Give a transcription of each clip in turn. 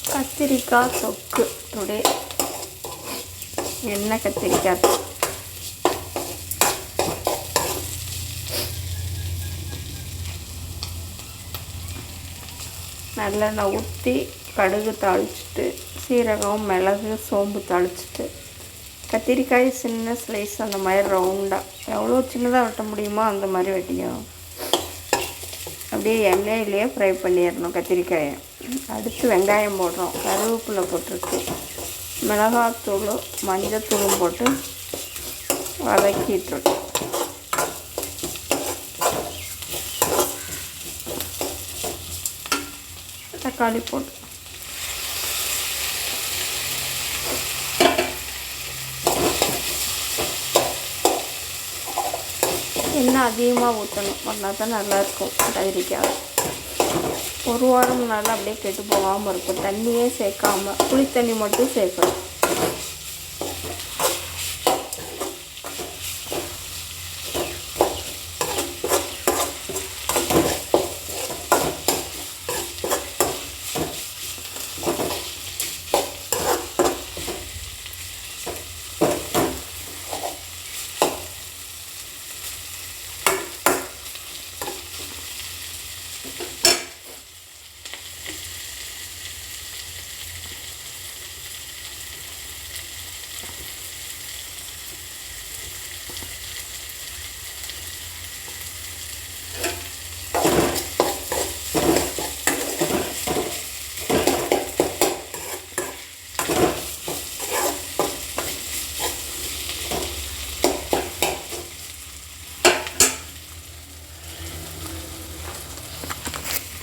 கத்திரிக்காய் தொக்கு டுடே. எண்ணெய் கத்திரிக்காய் நல்லெண்ணெய் ஊற்றி கடுகு தாளிச்சிட்டு சீரகம் மிளகு சோம்பு தாளிச்சிட்டு கத்திரிக்காய் சின்ன ஸ்லைஸ் அந்த மாதிரி ரவுண்டாக எவ்வளோ சின்னதாக வெட்ட முடியுமோ அந்த மாதிரி வெட்டிக்கணும். அப்படியே எண்ணெயிலேயே ஃப்ரை பண்ணிடணும் கத்திரிக்காயை. அடுத்து வெங்காயம் போடுறோம், கருவேப்பிலை போட்டுருக்கு, மிளகாத்தூள் மஞ்சத்தூளும் போட்டு வதக்கிட்டுருக்கோம். தக்காளி போட்டு எண்ணெய் அதிகமாக ஊற்றணும், பண்ணால் தான் நல்லாயிருக்கும் கத்திரிக்காய். ஒரு வாரம் நல்லா அப்படியே கெட்டு போகாமல் இருக்கும். தண்ணியே சேர்க்காமல் புளி தண்ணி மட்டும் சேர்க்கணும்.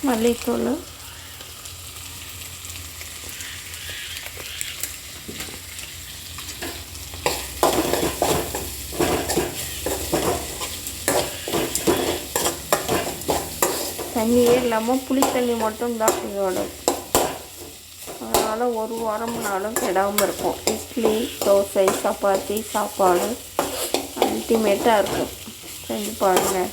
மல்லித்தூள், தண்ணியே இல்லாமல் புளி தண்ணி மட்டும்தான் இதோட. அதனால் ஒரு வாரம்னாலும் கெடாமல் இருக்கும். இட்லி தோசை சப்பாத்தி சாப்பாடு அல்டிமேட்டாக இருக்கும். செஞ்சு பாருங்கள்.